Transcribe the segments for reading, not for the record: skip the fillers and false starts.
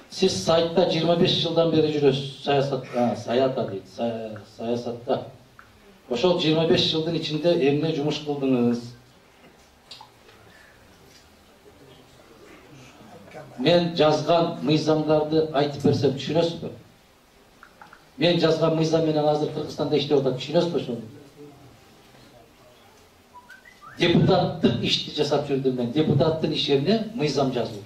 Siz saytta 25 yıldan beri жүрөсүz саясатта. Ошол 25 жылдын ичинде эмне жумуш кылдыңыз? Мен жазган мыйзамдарды айтып берсем түшүнөсүзбү? Мен жазган мыйзам менен азыр Кыргызстанда иштеп атат, түшүнөсүзбү ошону? Депутаттык ишти жасап жүрдүм мен. Депутаттын иш жерине мыйзам жазуу.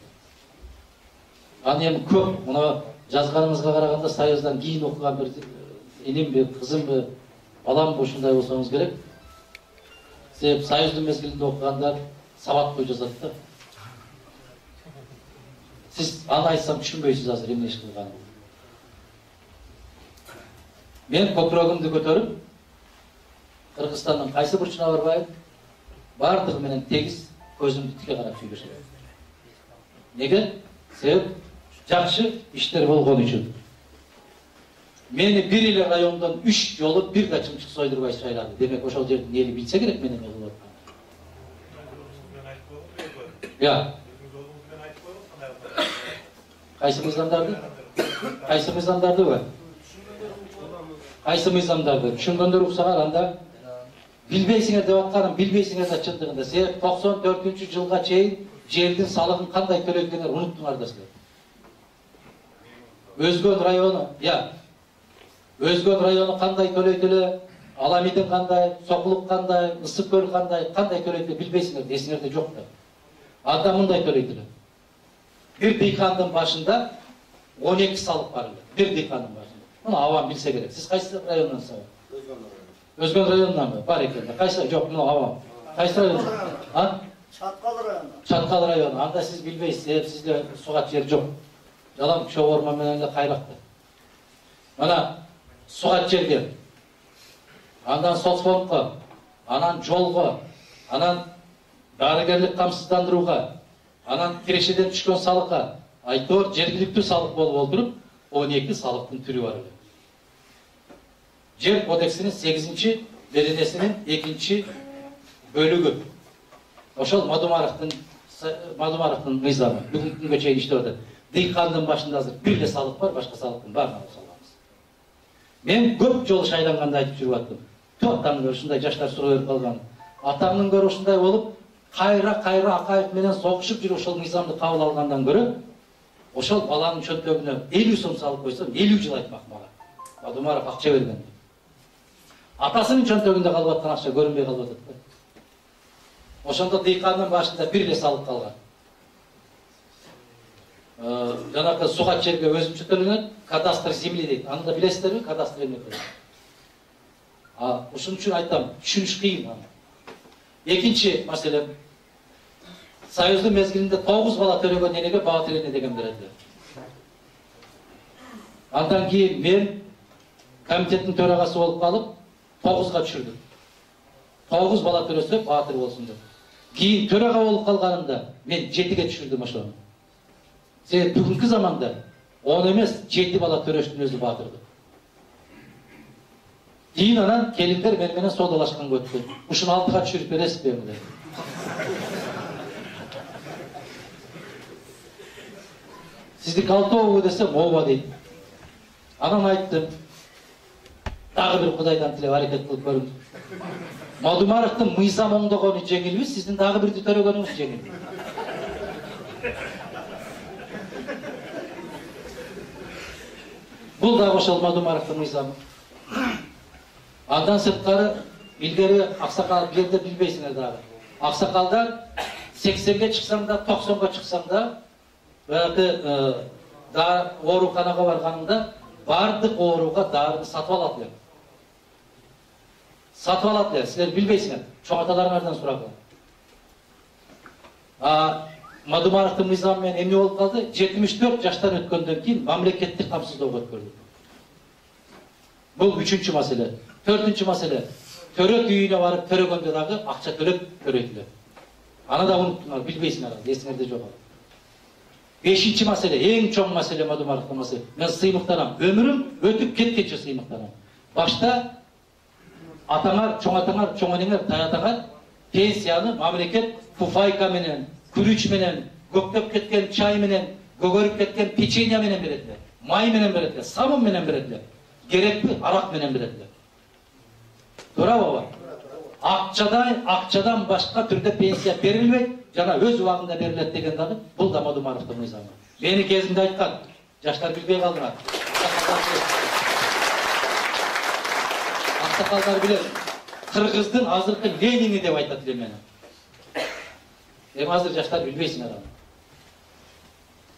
Аны эми көп, мына жазганыңызга караганда Союздан кийин окуган бир инимби, кызымбы, баламбы ушундай болсоңуз керек. Себеп Союздун мезгилинде окугандар сабатпай жазат да. Сиз аны айтсам түшүнбөйсүз азыр эмне иш кылганын. Мен көпүрөгүмдү көтөрүп, Кыргызстандын кайсы бурчуна барбайм, бардыгы менен тегиз көзүмдү тике карап сүйлөшөм. Неге? Себеп жакшы иштер болгон үчүн. Мени бир эле райондон 3 жолу бир качымчык сойдурбай шайлады. Демек ошол жердин эли билсе керек менен эмне кылып атканын. Я. Кайсы мыйзамдарды? Кайсы мыйзамдарды? Кайсы мыйзамдарды? Түшүнгөндөр уксаган анда билбейсиңер деп атканым, билбейсиңер да чындыгында. Себеп 94-жылга чейин жердин салыгын кандай төлөйдүңөр унуттуңар да силер. Өзгөн району, Өзгөн району кандай төлөйтүлө, Аламидин кандай, Сокулук кандай, Ысык көл кандай төлөйтүлө билбейсиңер, эсиңерде жок да. Анда мындай төлөйтүлө. Bir дыйкандын башында 12 салык бар эле. Bir дыйкандын башында. Муну авам билсе керек. Сиз кайсы райондансыз? Өзгөн районунанбы? Бар экен. Кайсы? Жок, муну авам. Кайсы район? Чаткал району. Чаткал району. Анда сиз билбейсиз, себеп сизде сугат жер жок. Жалаң чоң орман менен эле кайракты. Мана сугат жерге. Андан соцфондко, анан жолго, анан дарыгерлик камсыздандырууга, анан кирешеден түшкөн салыкка, айтор жергиликтүү салык болуп олтуруп, 12 салыктын түрү бар эле. Жер кодексинин 8-чи беренесинин 2-чи бөлүгү. Ошол Мадумаровдун мыйзамы бүгүнкү күнгө чейин иштеп атат. Дыйкандын башында азыр бир эле салык бар, башка салыктын баарын алып салганбыз. Мен көп жолу шайланганда айтып жүрүп аттым. Атамдын ушундай жаштар суроо берип калган. Атамдын көрү ушундай болуп, кайра Акаев менен согушуп жүрүп ошол мыйзамды кабыл алгандан көрө, ошол баланын чөнтөгүнө 50 сом салып койсом, 50 жыл айтмак мага. Мадумаров акча берген. Атасынын чөнтөгүндө калып аткан акча көрүнбөй калып атат да. Ошондо дыйкандын башында бир эле салык калган. Жанакы сугат жерге өзүнчө төлөнөт, кадастр земли дейт. Аны да билесиздерби, кадастр эмне дейт. Ушун үчүн айтам, түшүнүш кыйын аны. Экинчи маселе, Союздун мезгилинде 9 бала төрөгөн энеге баа төлөнө деген берди. Андан кийин мен комитеттин төрагасы болуп калып, 9га түшүрдүм. 9 бала төрөсө баатыр болсун деп. Кийин төрага болуп калганымда мен 7ге түшүрдүм ошону. Себеп бүгүнкү заманда 10 эмес 7 бала төрөштүн өзү баатырды. Кийин анан келиндер менен содалашканга өттү. Ушуну 6га түшүрүп бересизби деп. Сиздики 6 болобу десем, ооба дейт. Анан айттым. Дагы бир Кудайдан тилеп аракет кылып көрүң. Мадумаровдун мыйзам оңдогону жеңилби, сиздин дагы бирди төрөгөнүңүз жеңилби. Бул дагы ошол Мадумаровдун мыйзамы. Андан сырткары илгери аксакал жерде билбейсиңер дагы. Аксакалдар 80ге чыксаң да, 90га чыксаң да, да ооруканага барганыңда бардык ооруга дарыны сатып алат эле. Сатып алат эле, силер билбейсиңер. Чоң аталарыңардан сурагыла. Мадумаровдун мыйзамы менен эмне болуп калды? 74 жаштан өткөндөн кийин мамлекеттик камсыздоого өткөрүлдү. Бул 3-чү маселе. 4-чү маселе. Төрөт үйүнө барып төрөгөндө дагы акча төлөп төрөйтүлөт. Аны да унуттуңар, билбейсиңер, эсиңерде жок. 5-чи маселе, эң чоң маселе Мадумаровдун маселе. Мен сыймыктанам. Өмүрүм өтүп кеткенче сыймыктанам. Башта атаңар, чоң энеңер, таятаңар пенсияны мамлекет фуфайка менен, күрүч менен, көктөп кеткен чай менен Kөгörüp ketken pеченье менен берediler. May менен берediler. Sabun менен берediler. Gerekli arak менен берediler. Doğru baba. Акчадан башка түрдө пенсия берилбейт, жана өз убагында берилет деген дагы бул да Мадумаровдун мыйзамы. Мени кезинде айткан, жаштар билбей калдыңар. Аксакалдар билет. Кыргыздын азыркы Ленини деп айтат эле мени. Азыр жаштар билбейсиңер аны.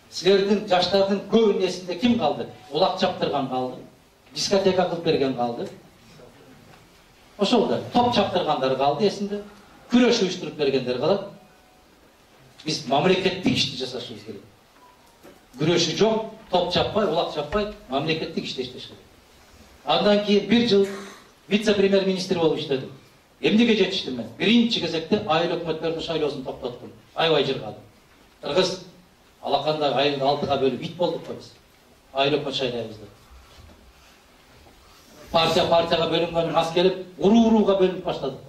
Силердин жаштардын көбүнүн эсинде ким калды? Улак чаптырган калды. Дискотека кылып берген калды. Ошол да топ чаптыргандар калды эсинде. Күрөш уюштуруп бергендер калат. Биз мамлекеттик ишти жасашыбыз керек. Күрөшү жок, топ чаппай, улак чаппай, мамлекеттик ишти иштеш керек. Андан кийин 1 жыл вице-премьер-министр болуп иштедим. Эмнеге жетиштим мен? Биринчи кезекте айыл өкмөттөрдүн шайлоосун токтоттум. Аябай жыргадым. Кыргыз алакандай айылды 6га бөлүп ит болдук го биз. Айыл өкмөт шайлайбыз деп. Партияга бөлүнгөн мас келип, урууга бөлүнүп баштадык.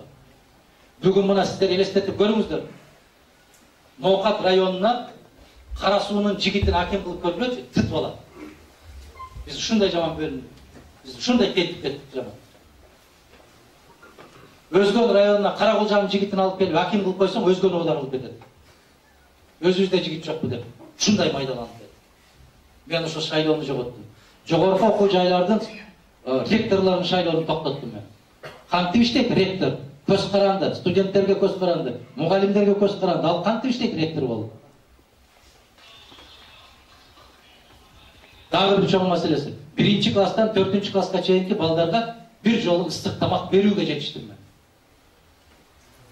Бүгүн мына сиздер элестетип көрүңүздөр. Ноокат районуна Кара суунун жигитин аким кылып көргүлөчү, тыт болот. Биз ушундай жаман бөлүндүк. Биз ушундай кетип кеттик жаман. Өзгөн районуна Кара Кулжанын жигитин алып келип аким кылып койсоң, өзгөнү одан кылып кетет. Өзүбүздө жигит жокпу деп. Ушундай майдаланып кетти. Мен ошо шайлоону жоготтум. Жогорку окуу жайлардын ректорлордун шайлоонун токтоттум мен. Кантип иштейт ректор? Көз каранды, студенттерге көз каранды, мугалимдерге көз каранды. Ал кантип иштейт ректор болуп? Дагы бир чоң маселеси. 1-чи класстан 4-чү класска чейинки балдарга бир жолу ыстык тамак берүүгө жетиштим мен.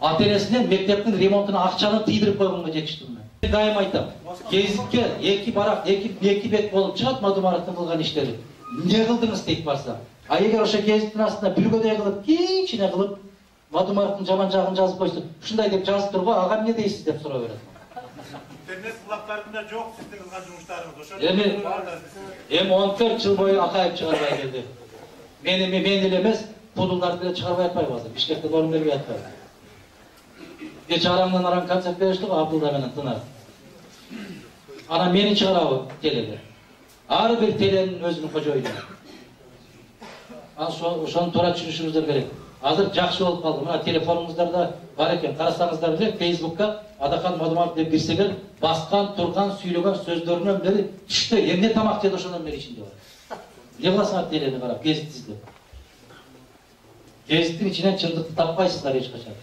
Ата-энесинен мектептин ремонтуна акчаны тийдирип койгонго жетиштим мен. Дайым айтам, гезитке эки бет болуп чыгат Мадумаровдун кылган иштери. Не кылдыңыз дейт барса. А эгер ошо гезиттин астына бүргөдөй кылып, кичине кылып, Мадумаровдун жаман жагын жазып койсо, ушундай деп жазып турго, ага эмне дейсиз деп суроо берет. Интернет кулактарында жок сиздин кылган жумуштарыңыз. Ошо эми 14 жыл бою акайып чыгарбай келди. Мен эле эмес, пудулдарды деле чыгарбай атпайбы азыр. Бишкектен орун бербей атпайбы. Кече арамдан арам концерт бериштик, Абдулла менен Тынар. Анан мени чыгарабы телеге. Ар бир теленин өзүнүн кожоюну. Ошону туура түшүнүшүңүздөр керек. Азыр жакшы болуп калды. Мына телефонуңуздарда бар экен. Карасаңыздар эле Facebook'ка Адахан Мадумаров деп кирсеңер, баскан, турган, сүйлөгөн сөздөрүнөн бери түштө эмне тамак жеді ошондон бери ичинде бар. Не кыласыңар телени карап, гезит издеп. Гезиттин ичинен чындыкты таппайсыздар эч качан.